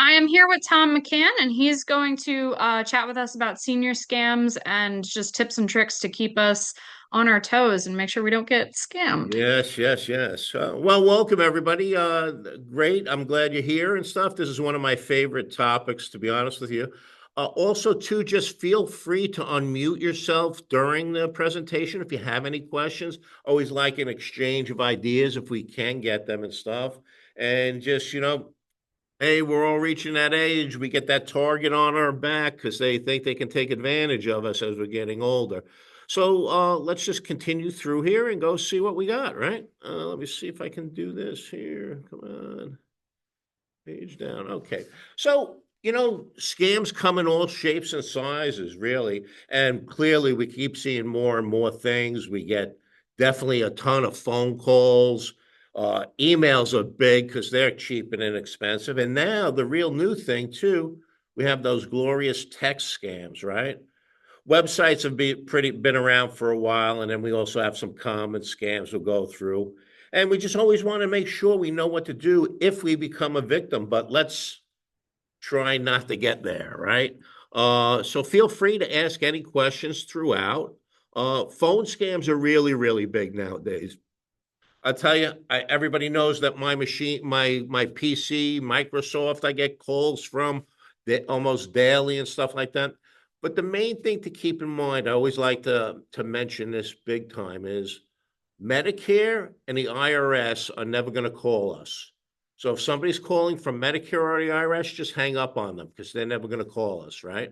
I am here with Tom McCann, and he's going to chat with us about senior scams and just tips and tricks to keep us on our toes and make sure we don't get scammed. Yes, yes, yes. Well, welcome everybody. Great. I'm glad you're here and stuff. This is one of my favorite topics, to be honest with you. Also, too, just feel free to unmute yourself during the presentation if you have any questions. Always like an exchange of ideas if we can get them and stuff. And just, hey, we're all reaching that age. We get that target on our back because they think they can take advantage of us as we're getting older. So let's just continue through here and go see what we got, right? Let me see if I can do this here. Come on. Page down. Okay. So, scams come in all shapes and sizes, really. And clearly, we keep seeing more and more things. We get definitely a ton of phone calls. Emails are big because they're cheap and inexpensive. And now, the real new thing, too, we have those glorious text scams, right? Websites have been around for a while, and then we also have some common scams we'll go through. And we just always want to make sure we know what to do if we become a victim, but let's try not to get there, right? So feel free to ask any questions throughout. Phone scams are really, really big nowadays. I'll tell you, everybody knows that my machine, my PC, Microsoft, I get calls from almost daily and stuff like that. But the main thing to keep in mind, I always like to mention this big time, is Medicare and the IRS are never going to call us. So if somebody's calling from Medicare or the IRS, just hang up on them because they're never going to call us, right?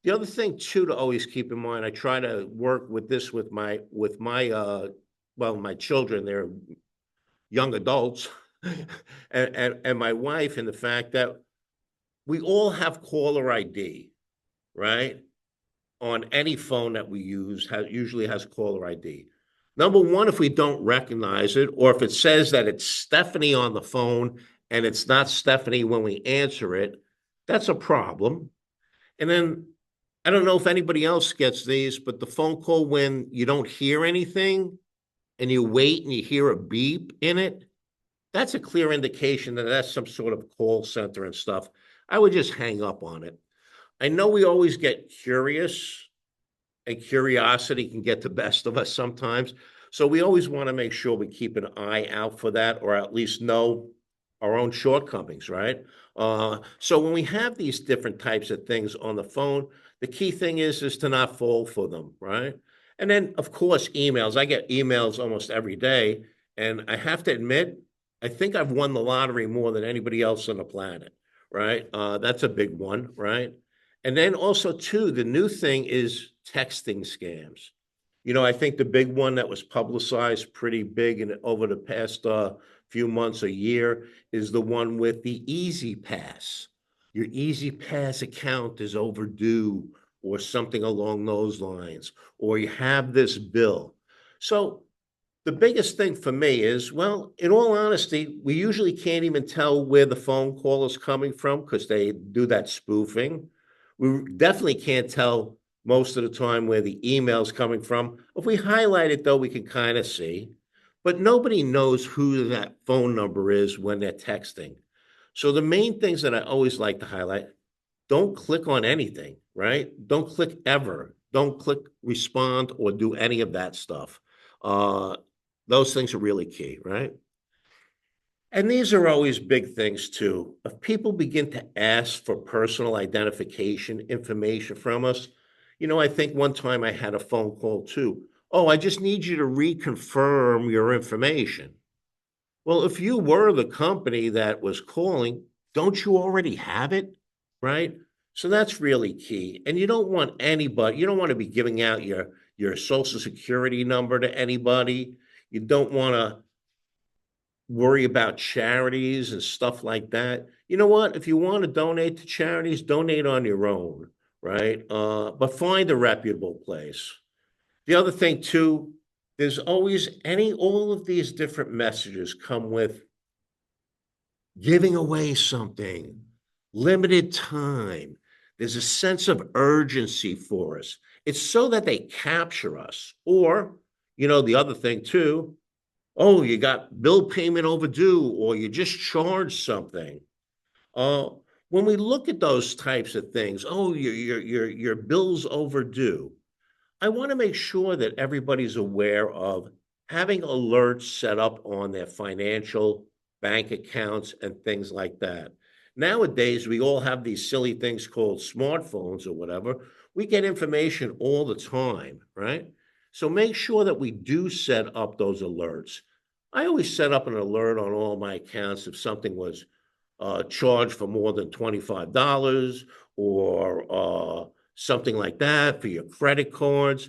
The other thing too to always keep in mind, I try to work with this with my children. They're young adults, and my wife, and the fact that we all have caller ID, right? On any phone that we use usually has caller ID. Number one, if we don't recognize it, or if it says that it's Stephanie on the phone and it's not Stephanie when we answer it, that's a problem. And then I don't know if anybody else gets these, but the phone call when you don't hear anything and you wait and you hear a beep in it, that's a clear indication that that's some sort of call center and stuff. I would just hang up on it. I know we always get curious, and curiosity can get the best of us sometimes. So we always want to make sure we keep an eye out for that, or at least know our own shortcomings, right? So when we have these different types of things on the phone, the key thing is to not fall for them, right? And then, of course, emails. I get emails almost every day, and I have to admit, I think I've won the lottery more than anybody else on the planet, right? That's a big one, right? And then also, too, the new thing is texting scams. I think the big one that was publicized pretty big and over the past few months, a year, is the one with the Easy Pass. Your Easy Pass account is overdue, or something along those lines, or you have this bill. So the biggest thing for me is, well, in all honesty, we usually can't even tell where the phone call is coming from because they do that spoofing. We definitely can't tell most of the time where the email's coming from. If we highlight it, though, we can kind of see. But nobody knows who that phone number is when they're texting. So the main things that I always like to highlight: don't click on anything, right? Don't click ever. Don't click respond or do any of that stuff. Uh, those things are really key, right? And these are always big things too. If people begin to ask for personal identification information from us, I think one time I had a phone call too. Oh, I just need you to reconfirm your information. Well, if you were the company that was calling, don't you already have it? Right? So that's really key. And you don't want to be giving out your social security number to anybody. You don't want to worry about charities and stuff like that. You know what? If you want to donate to charities, donate on your own, right? But find a reputable place. The other thing too, there's always all of these different messages come with giving away something, limited time. There's a sense of urgency for us. It's so that they capture us. Or, the other thing too, oh, you got bill payment overdue, or you just charged something. Uh, when we look at those types of things, oh, your bill's overdue. I want to make sure that everybody's aware of having alerts set up on their financial bank accounts and things like that. Nowadays, we all have these silly things called smartphones or whatever. We get information all the time, right? So make sure that we do set up those alerts. I always set up an alert on all my accounts if something was charged for more than $25 or something like that for your credit cards.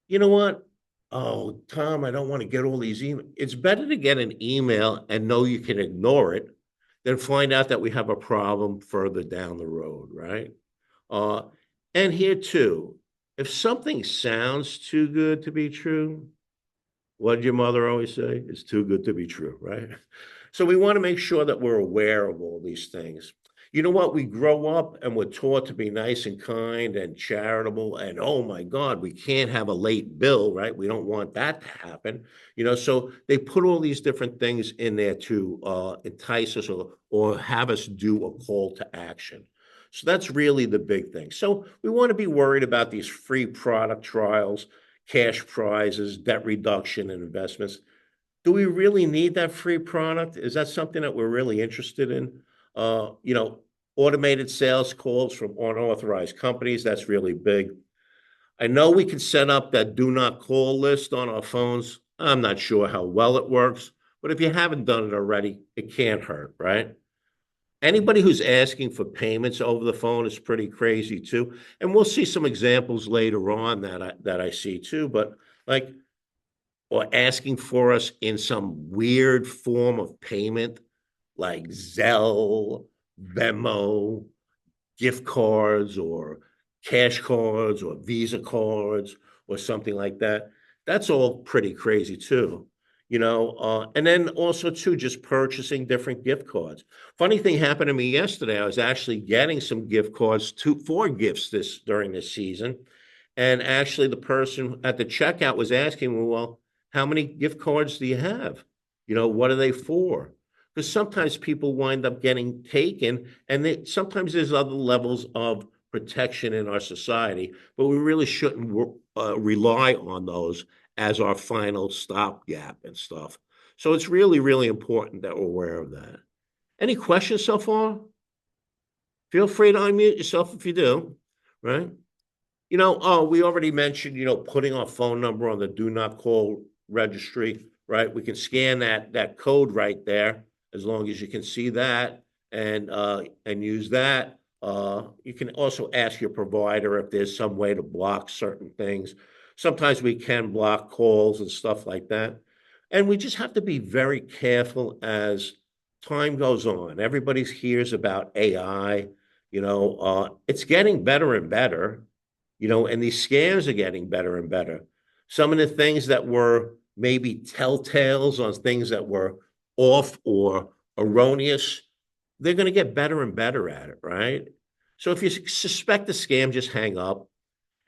You know what? Oh, Tom, I don't want to get all these emails. It's better to get an email and know you can ignore it than find out that we have a problem further down the road, right? Uh, and here too, if something sounds too good to be true, what did your mother always say? It's too good to be true, right? So we want to make sure that we're aware of all these things. You know what? We grow up and we're taught to be nice and kind and charitable. And oh my God, we can't have a late bill, right? We don't want that to happen. So they put all these different things in there to entice us or have us do a call to action. So that's really the big thing. So we want to be worried about these free product trials, cash prizes, debt reduction, and investments. Do we really need that free product? Is that something that we're really interested in? Uh, you know, Automated sales calls from unauthorized companies, that's really big. I know we can set up that do not call list on our phones. I'm not sure how well it works, but if you haven't done it already, it can't hurt, right? Anybody who's asking for payments over the phone is pretty crazy too. And we'll see some examples later on that I see too, but like or asking for us in some weird form of payment like Zelle, Venmo, gift cards, or cash cards, or Visa cards, or something like that. That's all pretty crazy too. And then also too, just purchasing different gift cards. Funny thing happened to me yesterday. I was actually getting some gift cards for gifts this during this season, and actually the person at the checkout was asking me, well, how many gift cards do you have? What are they for? Because sometimes people wind up getting taken, and sometimes there's other levels of protection in our society, but we really shouldn't rely on those as our final stopgap and stuff. So it's really, really important that we're aware of that. Any questions so far? Feel free to unmute yourself if you do, right? We already mentioned, putting our phone number on the do not call registry, right? We can scan that code right there as long as you can see that and use that. You can also ask your provider if there's some way to block certain things. Sometimes we can block calls and stuff like that. And we just have to be very careful as time goes on. Everybody hears about AI, it's getting better and better, and these scams are getting better and better. Some of the things that were maybe telltales on things that were off or erroneous, they're going to get better and better at it, right? So if you suspect a scam, just hang up.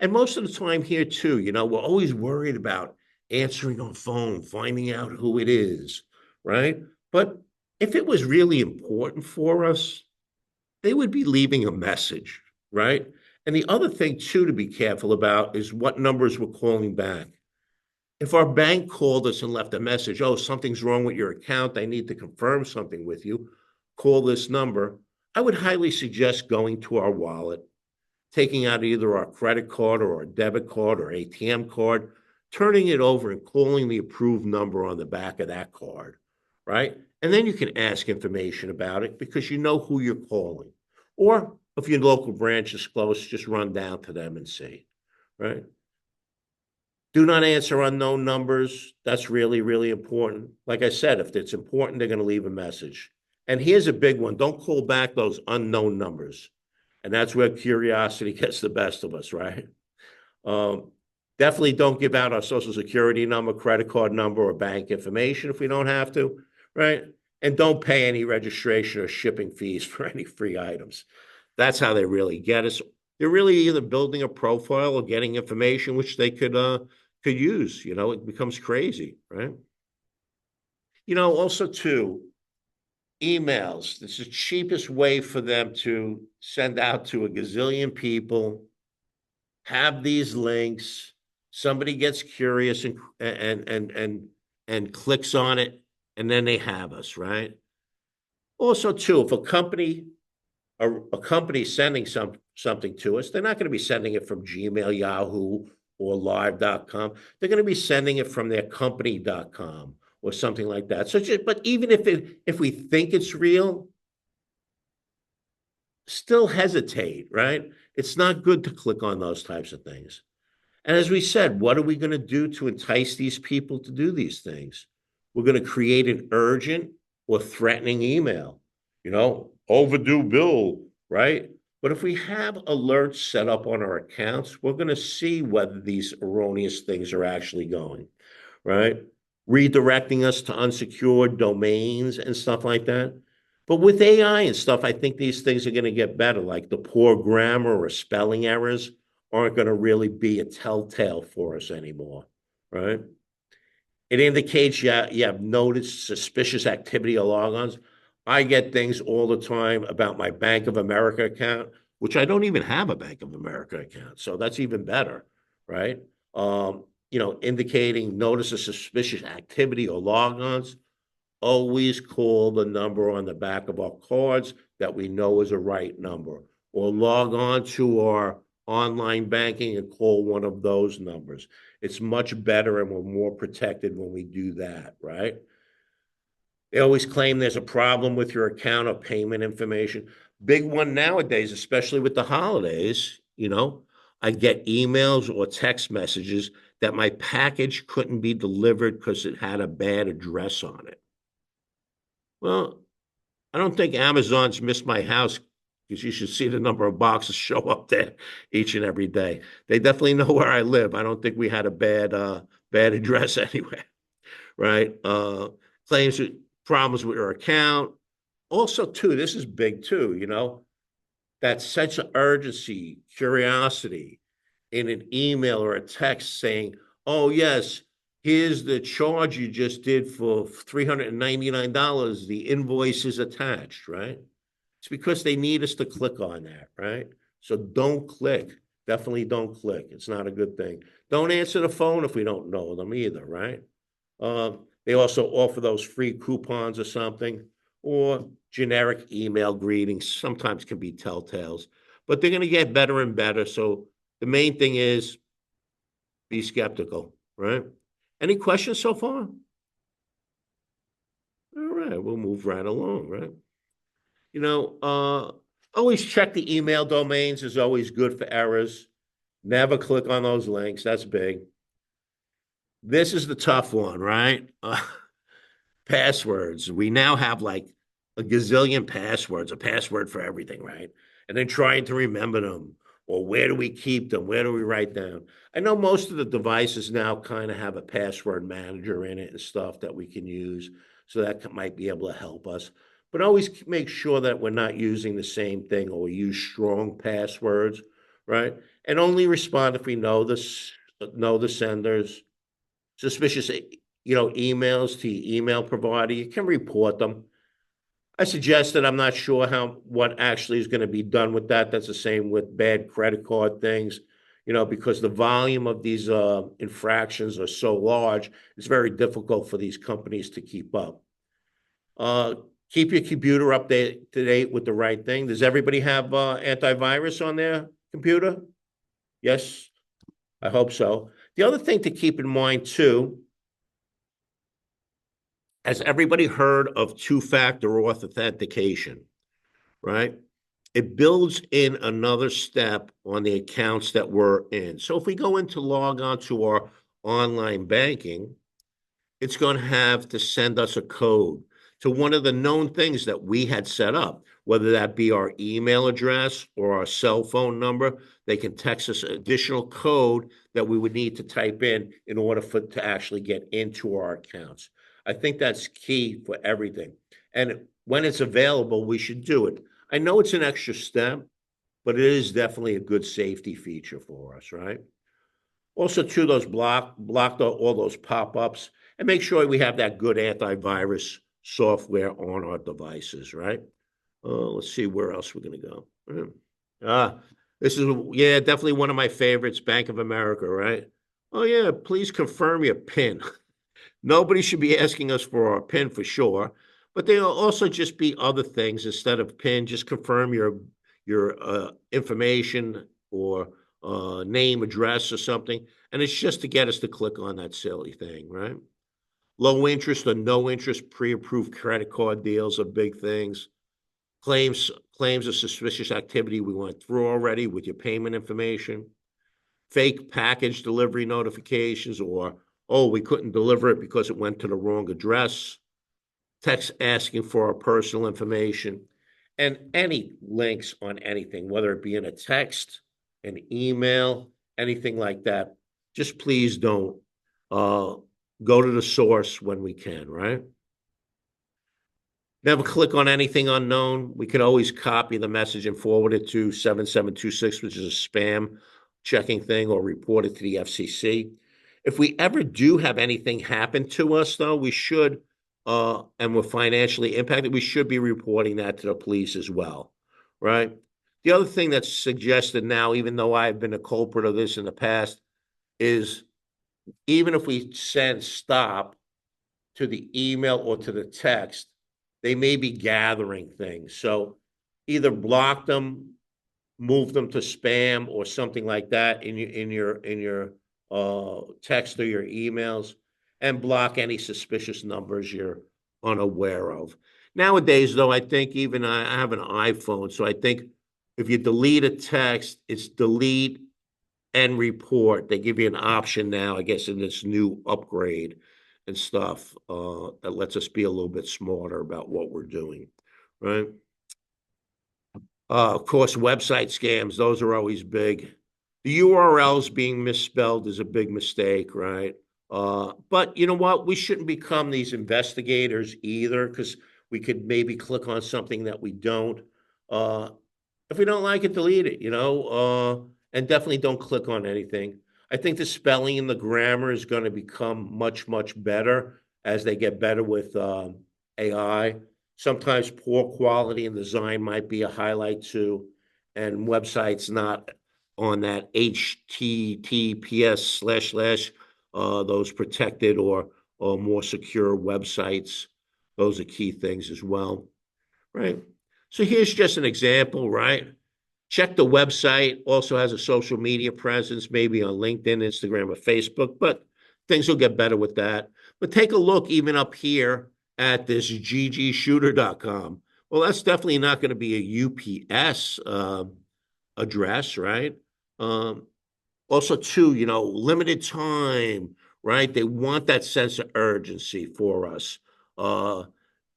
And most of the time here too, we're always worried about answering on phone, finding out who it is, right? But if it was really important for us, they would be leaving a message, right? And the other thing, too, to be careful about is what numbers we're calling back. If our bank called us and left a message, oh, something's wrong with your account, I need to confirm something with you, call this number. I would highly suggest going to our wallet, taking out either our credit card or our debit card or ATM card, turning it over and calling the approved number on the back of that card, right? And then you can ask information about it because you know who you're calling. Or if your local branch is close, just run down to them and see, right? Do not answer unknown numbers. That's really, really important. Like I said, if it's important, they're going to leave a message. And here's a big one. Don't call back those unknown numbers. And that's where curiosity gets the best of us, right? Um, Definitely don't give out our social security number, credit card number, or bank information if we don't have to, right? And don't pay any registration or shipping fees for any free items. That's how they really get us. They're really either building a profile or getting information which they could use. It becomes crazy, right? Also too, emails. This is the cheapest way for them to send out to a gazillion people, have these links. Somebody gets curious and clicks on it, and then they have us, right? Also, too, if a company sending something to us, they're not going to be sending it from Gmail, Yahoo, or live.com. They're going to be sending it from their company.com or something like that. So but even if we think it's real, still hesitate, right? It's not good to click on those types of things. And as we said, what are we going to do to entice these people to do these things? We're going to create an urgent or threatening email, overdue bill, right? But if we have alerts set up on our accounts, we're going to see whether these erroneous things are actually going, right? Redirecting us to unsecured domains and stuff like that. But with AI and stuff, I think these things are going to get better, like the poor grammar or spelling errors aren't going to really be a telltale for us anymore, right? It indicates you have noticed suspicious activity or logons. I get things all the time about my Bank of America account, which I don't even have a Bank of America account. So that's even better, right? Indicating notice of suspicious activity or logons. Always call the number on the back of our cards that we know is a right number, or log on to our online banking and call one of those numbers. It's much better and we're more protected when we do that, right? They always claim there's a problem with your account or payment information. Big one nowadays, especially with the holidays, I get emails or text messages that my package couldn't be delivered because it had a bad address on it. Well, I don't think Amazon's missed my house because you should see the number of boxes show up there each and every day. They definitely know where I live. I don't think we had a bad address anywhere, right? Claims problems with your account. Also, too, this is big too, that sense of urgency, curiosity in an email or a text saying, oh, yes, here's the charge you just did for $399. The invoice is attached, right? It's because they need us to click on that, right? So don't click. Definitely don't click. It's not a good thing. Don't answer the phone if we don't know them either, right? They also offer those free coupons or something, or generic email greetings sometimes can be telltales, but they're going to get better and better. So the main thing is be skeptical, right? Any questions so far? All right, we'll move right along, right? You know, uh, Always check the email domains is always good for errors. Never click on those links. That's big. This is the tough one, right? Passwords. We now have like a gazillion passwords, a password for everything, right? And then trying to remember them, or where do we keep them? Where do we write down? I know most of the devices now kind of have a password manager in it and stuff that we can use. So that might be able to help us. But always make sure that we're not using the same thing or we use strong passwords, right? And only respond if we know the senders. Suspicious emails to your email provider, you can report them. I suggested I'm not sure what actually is going to be done with that. That's the same with bad credit card things, because the volume of these infractions are so large, it's very difficult for these companies to keep up. Uh, Keep your computer up to date with the right thing. Does everybody have antivirus on their computer? Yes, I hope so. The other thing to keep in mind too, has everybody heard of two-factor authentication, right? It builds in another step on the accounts that we're in. So if we go into log on to our online banking, it's going to have to send us a code to one of the known things that we had set up, whether that be our email address or our cell phone number. They can text us additional code that we would need to type in order to actually get into our accounts. I think that's key for everything. And when it's available, we should do it. I know it's an extra step, but it is definitely a good safety feature for us, right? Also, to those block all those pop-ups and make sure we have that good antivirus software on our devices, right? Let's see where else we're going to go. Uh, this is, yeah, definitely one of my favorites, Bank of America, right? Oh, yeah, please confirm your PIN. Nobody should be asking us for our PIN for sure, but there'll also just be other things instead of PIN. Just confirm your information or name, address, or something, and it's just to get us to click on that silly thing, right? Low interest or no interest pre-approved credit card deals are big things. Claims of suspicious activity we went through already with your payment information. Fake package delivery notifications, or, oh, we couldn't deliver it because it went to the wrong address. Text asking for our personal information, and any links on anything, whether it be in a text, an email, anything like that. Just please don't uh, go to the source when we can, right? Never click on anything unknown. We could always copy the message and forward it to 7726, which is a spam checking thing, or report it to the FCC. If we ever do have anything happen to us, though, we should, and we're financially impacted, we should be reporting that to the police as well, right? The other thing that's suggested now, even though I've been a culprit of this in the past, is even if we send stop to the email or to the text, they may be gathering things. So either block them, move them to spam or something like that in your text or your emails, and block any suspicious numbers you're unaware of. Nowadays, though, I think even I have an iPhone, so I think if you delete a text, it's delete and report. They give you an option now, I guess, in this new upgrade and stuff that lets us be a little bit smarter about what we're doing, right? Of course, website scams, those are always big. The URLs being misspelled is a big mistake, right? But you know what? We shouldn't become these investigators either, because we could maybe click on something that we don't. Uh, if we don't like it, delete it, and definitely don't click on anything. I think the spelling and the grammar is going to become much, much better as they get better with AI. Sometimes poor quality and design might be a highlight too, and websites not on that HTTPS / those protected or more secure websites. Those are key things as well, right? So here's just an example, right? Check the website. Also has a social media presence, maybe on LinkedIn, Instagram, or Facebook, but things will get better with that. But take a look even up here at this ggshooter.com. Well, that's definitely not going to be a UPS address, right? Um, Also, too, limited time, right? They want that sense of urgency for us. Uh,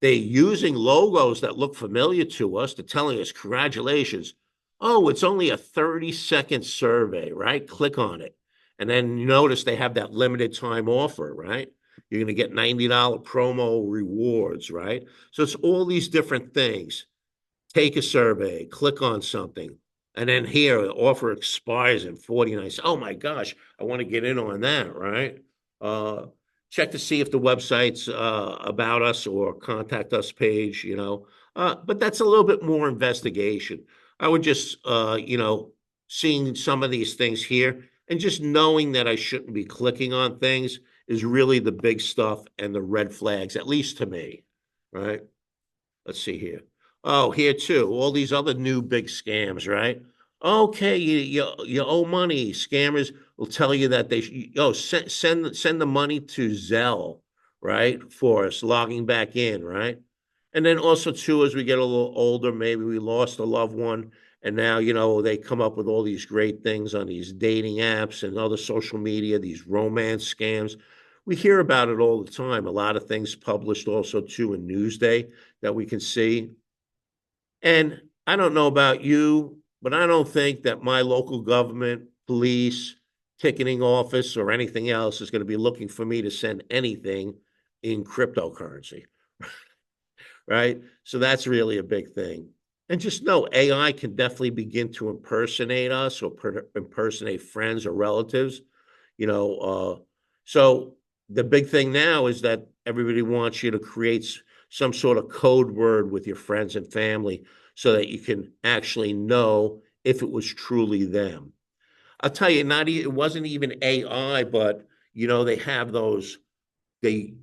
they using logos that look familiar to us. They're telling us, congratulations. Oh, it's only a 30-second survey, right? Click on it. And then you notice they have that limited time offer, right? You're going to get $90 promo rewards, right? So it's all these different things. Take a survey, click on something, and then here, the offer expires in 49. Oh my gosh, I want to get in on that, right? Uh, Check to see if the website's about us or contact us page, but that's a little bit more investigation. I would just, seeing some of these things here and just knowing that I shouldn't be clicking on things is really the big stuff and the red flags, at least to me, right? Let's see here. Oh, here too. All these other new big scams, right? Okay, you owe money. Scammers will tell you that send the money to Zelle, right? For us logging back in, right? And then also too, as we get a little older, maybe we lost a loved one, and now they come up with all these great things on these dating apps and other social media, these romance scams. We hear about it all the time. A lot of things published also too in Newsday that we can see. And I don't know about you, but I don't think that my local government, police, ticketing office, or anything else is going to be looking for me to send anything in cryptocurrency, right? So that's really a big thing. And just know AI can definitely begin to impersonate us or impersonate friends or relatives, you know. So the big thing now is that everybody wants you to create some sort of code word with your friends and family so that you can actually know if it was truly them. I'll tell you, it wasn't even AI, but they have those, they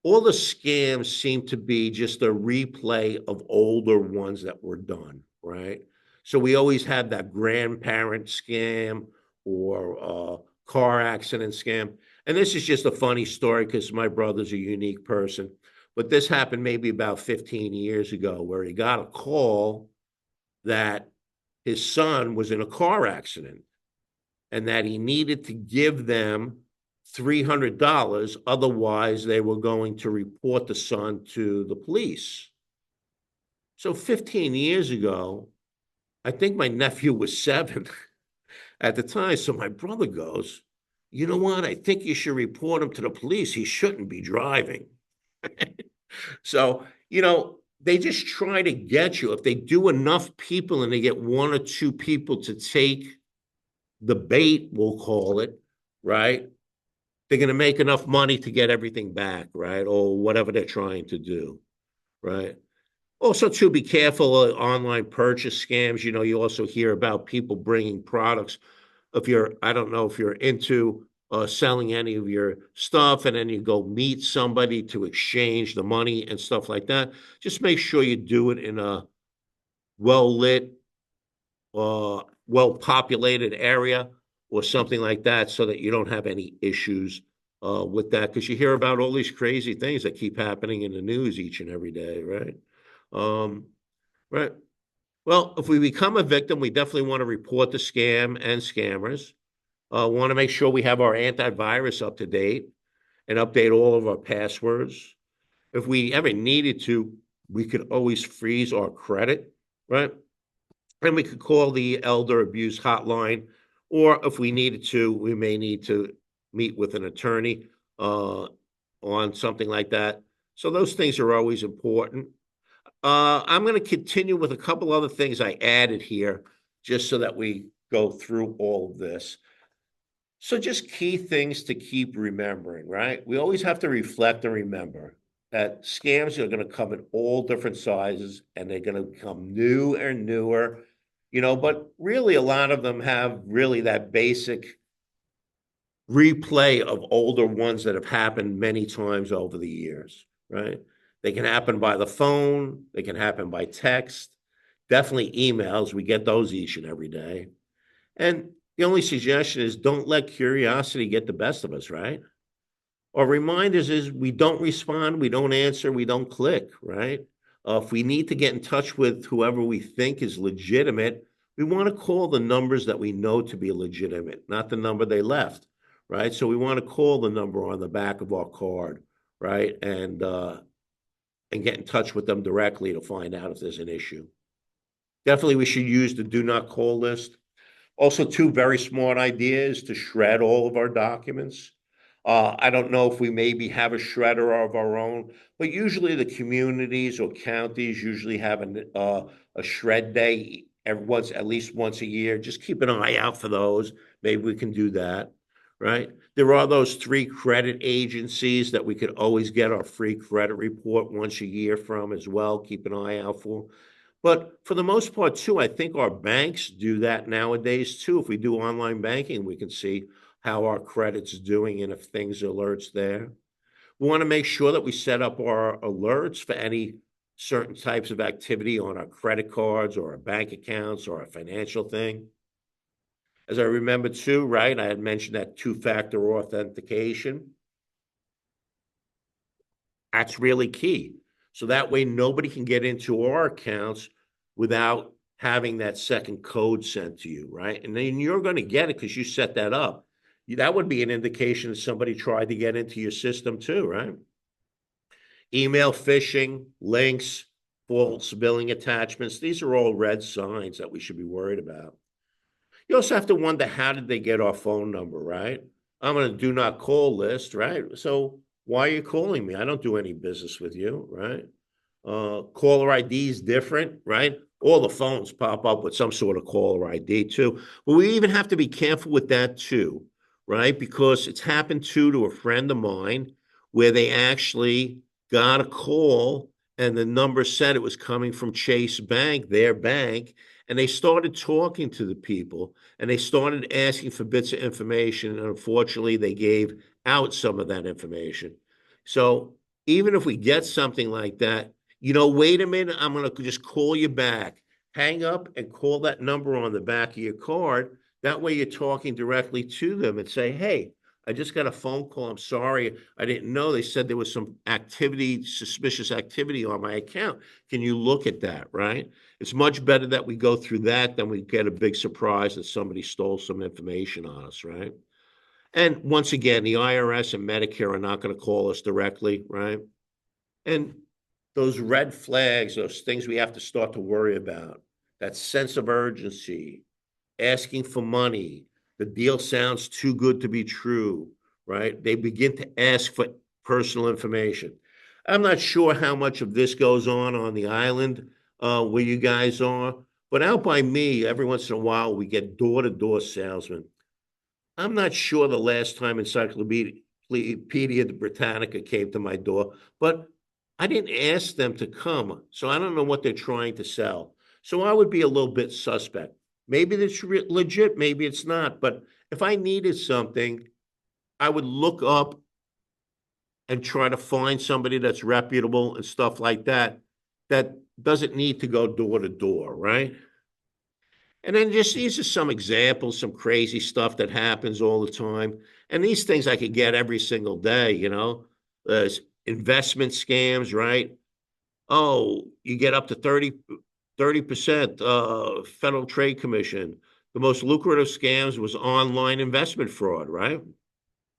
all the scams seem to be just a replay of older ones that were done, right? So we always had that grandparent scam or car accident scam. And this is just a funny story because my brother's a unique person. But this happened maybe about 15 years ago where he got a call that his son was in a car accident and that he needed to give them $300. Otherwise, they were going to report the son to the police. So 15 years ago, I think my nephew was 7 at the time. So my brother goes, you know what? I think you should report him to the police. He shouldn't be driving. So, they just try to get you. If they do enough people and they get one or two people to take the bait, we'll call it, right? They're going to make enough money to get everything back, right? Or whatever they're trying to do, right? Also, to be careful of online purchase scams. You also hear about people bringing products. I don't know if you're into selling any of your stuff, and then you go meet somebody to exchange the money and stuff like that. Just make sure you do it in a well lit, well populated area or something like that so that you don't have any issues with that because you hear about all these crazy things that keep happening in the news each and every day, right? Um, right. Well, if we become a victim, we definitely want to report the scam and scammers. Want to make sure we have our antivirus up to date and update all of our passwords. If we ever needed to, we could always freeze our credit, right? And we could call the elder abuse hotline, or if we needed to, we may need to meet with an attorney on something like that. So those things are always important. I'm going to continue with a couple other things I added here, just so that we go through all of this. So just key things to keep remembering, right? We always have to reflect and remember that scams are going to come in all different sizes and they're going to become new and newer, but really a lot of them have really that basic replay of older ones that have happened many times over the years, right? They can happen by the phone, they can happen by text, definitely emails. We get those each and every day. And the only suggestion is don't let curiosity get the best of us, right? Our reminders is we don't respond, we don't answer, we don't click, right? If we need to get in touch with whoever we think is legitimate, we want to call the numbers that we know to be legitimate, not the number they left, right? So we want to call the number on the back of our card, right? And get in touch with them directly to find out if there's an issue. Definitely, we should use the do not call list. Also, two very smart ideas to shred all of our documents. I don't know if we maybe have a shredder of our own, but usually the communities or counties usually have a shred day at least once a year. Just keep an eye out for those. Maybe we can do that, right? There are those 3 credit agencies that we could always get our free credit report once a year from as well. Keep an eye out for. But for the most part, too, I think our banks do that nowadays, too. If we do online banking, we can see how our credit's doing and if things alerts there. We want to make sure that we set up our alerts for any certain types of activity on our credit cards or our bank accounts or a financial thing. As I remember, too, right, I had mentioned that two-factor authentication. That's really key. So that way nobody can get into our accounts without having that second code sent to you, right? And then you're going to get it because you set that up. That would be an indication that somebody tried to get into your system too, right? Email phishing, links, false billing attachments. These are all red signs that we should be worried about. You also have to wonder, how did they get our phone number, right? I'm on a do not call list, right? So why are you calling me? I don't do any business with you, right? Caller ID is different, right? All the phones pop up with some sort of caller ID too. But we even have to be careful with that too, right? Because it's happened to a friend of mine where they actually got a call, and the number said it was coming from Chase Bank, their bank, and they started talking to the people, and they started asking for bits of information, and unfortunately, they gave out some of that information. So even if we get something like that, wait a minute, I'm going to just call you back. Hang up and call that number on the back of your card. That way, you're talking directly to them and say, hey, I just got a phone call. I'm sorry. I didn't know. They said there was some activity, suspicious activity on my account. Can you look at that? Right? It's much better that we go through that than we get a big surprise that somebody stole some information on us. Right? And once again, the IRS and Medicare are not going to call us directly. Right? And those red flags, those things we have to start to worry about, that sense of urgency, asking for money. The deal sounds too good to be true, right? They begin to ask for personal information. I'm not sure how much of this goes on the island where you guys are, but out by me, every once in a while, we get door to door salesmen. I'm not sure the last time Encyclopedia Britannica came to my door, but I didn't ask them to come, so I don't know what they're trying to sell. So I would be a little bit suspect. Maybe it's legit, maybe it's not. But if I needed something, I would look up and try to find somebody that's reputable and stuff like that, that doesn't need to go door to door, right? And then just these are some examples, some crazy stuff that happens all the time. And these things I could get every single day, There's investment scams, right? Oh, you get up to 30% Federal Trade Commission. The most lucrative scams was online investment fraud, right?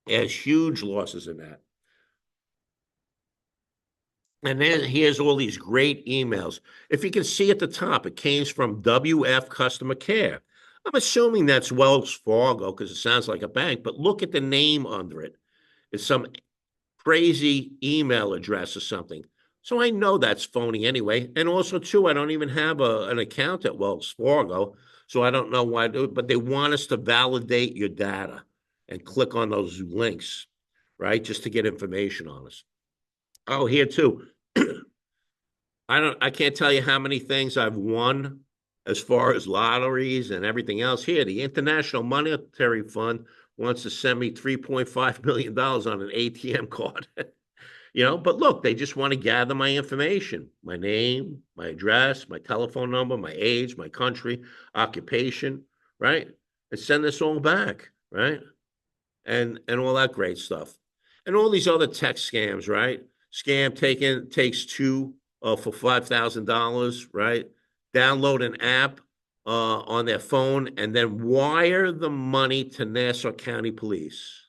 It has huge losses in that. And then here's all these great emails. If you can see at the top, it came from WF Customer Care. I'm assuming that's Wells Fargo because it sounds like a bank, but look at the name under it. It's some crazy email address or something. So I know that's phony anyway. And also, too, I don't even have an account at Wells Fargo. So I don't know why, but they want us to validate your data and click on those links, right? Just to get information on us. Oh, here too. I can't tell you how many things I've won as far as lotteries and everything else. Here, the International Monetary Fund wants to send me $3.5 million on an ATM card. But look, they just want to gather my information, my name, my address, my telephone number, my age, my country, occupation, right? And send this all back, right? And all that great stuff. And all these other tech scams, right? Scam takes two for $5,000, right? Download an app on their phone and then wire the money to Nassau County Police.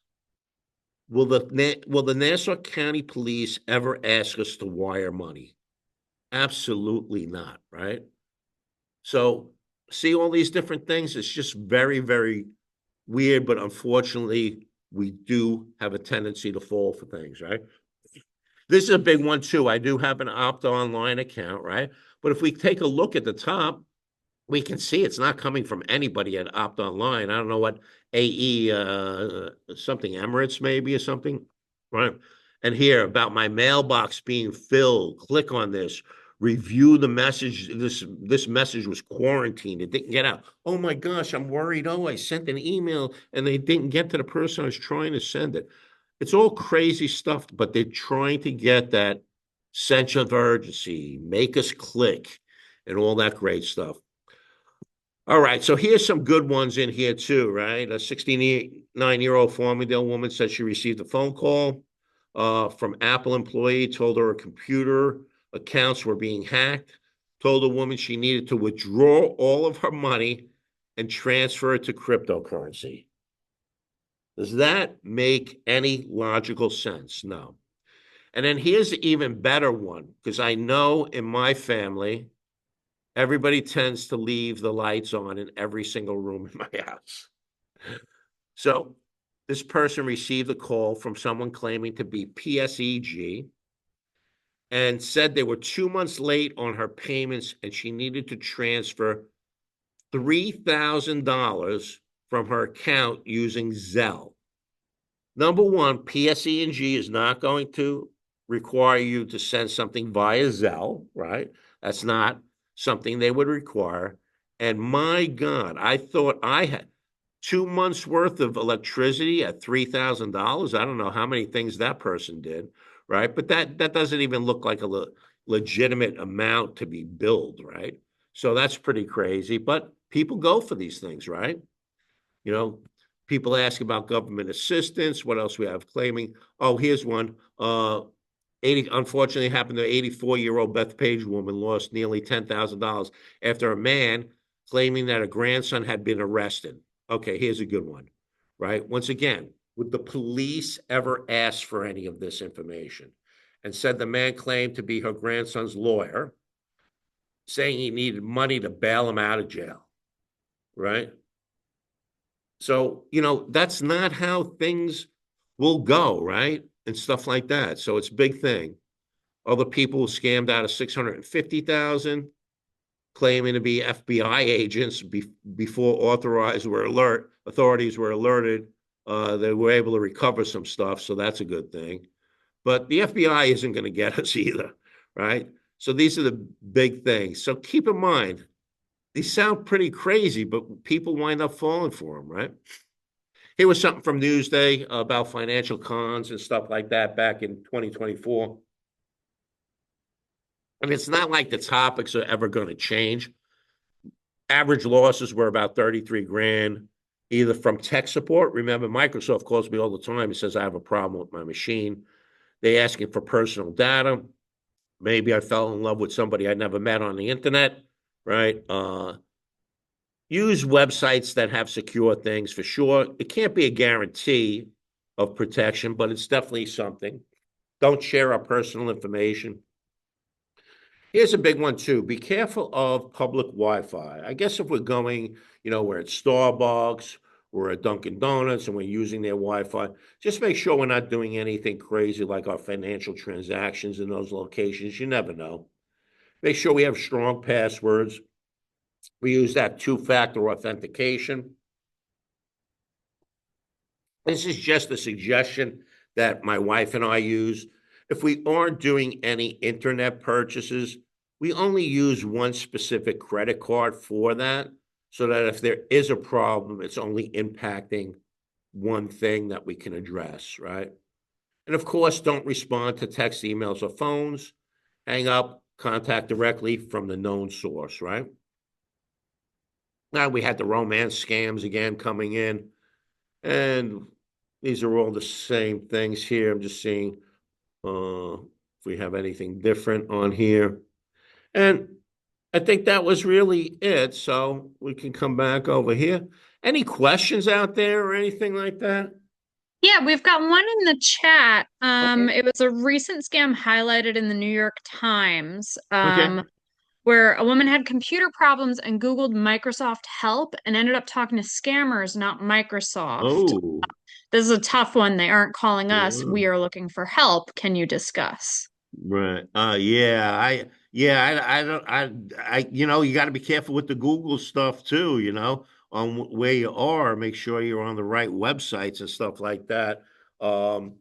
Will the Nassau County Police ever ask us to wire money? Absolutely not, right? So see all these different things. It's just very, very weird, but unfortunately, we do have a tendency to fall for things, right? This is a big one too. I do have an Opt Online account, right? But if we take a look at the top, we can see it's not coming from anybody at Opt Online. I don't know what AE something Emirates maybe or something, right? And here about my mailbox being filled. Click on this. Review the message. This message was quarantined. It didn't get out. Oh my gosh, I'm worried. Oh, I sent an email and they didn't get to the person I was trying to send it. It's all crazy stuff, but they're trying to get that sense of urgency, make us click, and all that great stuff. All right, so here's some good ones in here too, right? A 69-year-old Farmingdale woman said she received a phone call from Apple employee, told her computer accounts were being hacked, told the woman she needed to withdraw all of her money and transfer it to cryptocurrency. Does that make any logical sense? No. And then here's the even better one, because I know in my family, everybody tends to leave the lights on in every single room in my house. So this person received a call from someone claiming to be PSEG and said they were 2 months late on her payments and she needed to transfer $3,000 from her account using Zelle. Number one, PSE&G is not going to require you to send something via Zelle, right? That's not something they would require. And my God, I thought I had 2 months worth of electricity at $3,000. I don't know how many things that person did, right? But that doesn't even look like a legitimate amount to be billed, right? So that's pretty crazy. But people go for these things, right? You know, people ask about government assistance. What else we have claiming? Oh, here's one. 80 unfortunately happened to 84-year-old Beth Page woman lost nearly $10,000 after a man claiming that a grandson had been arrested. Okay, here's a good one, right? Once again, would the police ever ask for any of this information? And said the man claimed to be her grandson's lawyer, saying he needed money to bail him out of jail, right? So, that's not how things will go, right? And stuff like that. So it's a big thing. Other people scammed out of 650,000, claiming to be FBI agents before authorities were alerted. They were able to recover some stuff, so that's a good thing. But the FBI isn't going to get us either, right? So these are the big things. So keep in mind, these sound pretty crazy, but people wind up falling for them, right? Here was something from Newsday about financial cons and stuff like that back in 2024. I mean, it's not like the topics are ever going to change. Average losses were about 33 grand, either from tech support. Remember, Microsoft calls me all the time and says, I have a problem with my machine. They asking for personal data. Maybe I fell in love with somebody I never met on the internet, right? Use websites that have secure things for sure. It can't be a guarantee of protection, but it's definitely something. Don't share our personal information. Here's a big one too. Be careful of public Wi-Fi. I guess if we're going, we're at Starbucks, we're at Dunkin' Donuts, and we're using their Wi-Fi, just make sure we're not doing anything crazy like our financial transactions in those locations. You never know. Make sure we have strong passwords. We use that two-factor authentication. This is just a suggestion that my wife and I use. If we aren't doing any internet purchases, we only use one specific credit card for that, so that if there is a problem, it's only impacting one thing that we can address, right? And of course, don't respond to text, emails, or phones. Hang up, contact directly from the known source, right? Now we had the romance scams again coming in. And these are all the same things here. I'm just seeing if we have anything different on here. And I think that was really it. So we can come back over here. Any questions out there or anything like that? Yeah, we've got one in the chat. Okay. It was a recent scam highlighted in the New York Times, Okay. where a woman had computer problems and Googled Microsoft Help and ended up talking to scammers, not Microsoft. Oh, This is a tough one. They aren't calling us. yeah. We are looking for help. Can you discuss? Right. Yeah. I don't, you got to be careful with the Google stuff too, on where you are. Make sure you're on the right websites and stuff like that. Um,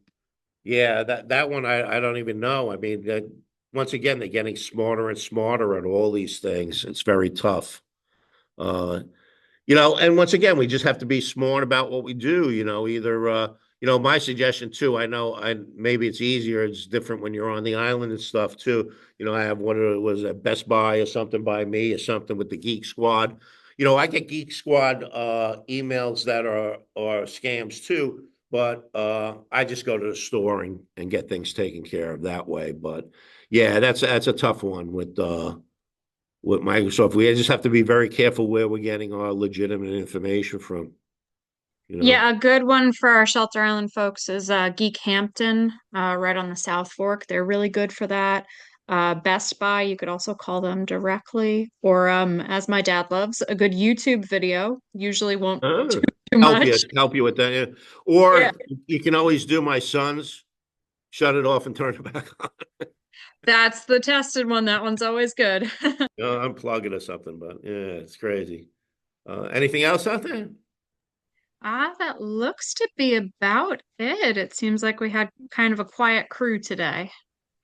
Yeah, that one I don't even know. I mean, once again, they're getting smarter and smarter at all these things. It's very tough. Uh, and once again, we just have to be smart about what we do, either my suggestion too, I know I maybe it's easier, it's different when you're on the island and stuff too. I have what it was at Best Buy or something by me or something with the Geek Squad. I get Geek Squad emails that are scams too, but I just go to the store and get things taken care of that way. But yeah, that's a tough one with Microsoft. We just have to be very careful where we're getting our legitimate information from, you know. Yeah, a good one for our Shelter Island folks is Geek Hampton, right on the South Fork. They're really good for that. Best Buy, you could also call them directly, or as my dad loves, a good YouTube video. Usually won't Oh, do much. help you with that. Yeah. Yeah, Or you can always do my son's, shut it off and turn it back on. that's the tested one. That one's always good. Unplug it or something, but yeah, it's crazy. Anything else out there? That looks to be about it. It seems like we had kind of a quiet crew today.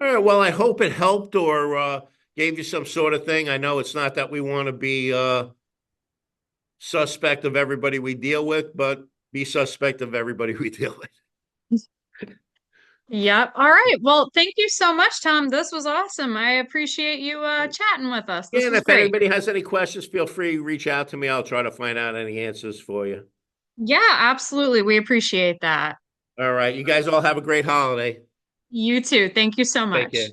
All right, well, I hope it helped or gave you some sort of thing. I know it's not that we want to be suspect of everybody we deal with, but be suspect of everybody we deal with. Yep. All right. Well, thank you so much, Tom. This was awesome. I appreciate you chatting with us. Yeah, This and was if great. anybody has any questions, feel free to reach out to me. I'll try to find out any answers for you. Yeah, absolutely. We appreciate that. All right, you guys all have a great holiday. You too. Thank you so Take care. much.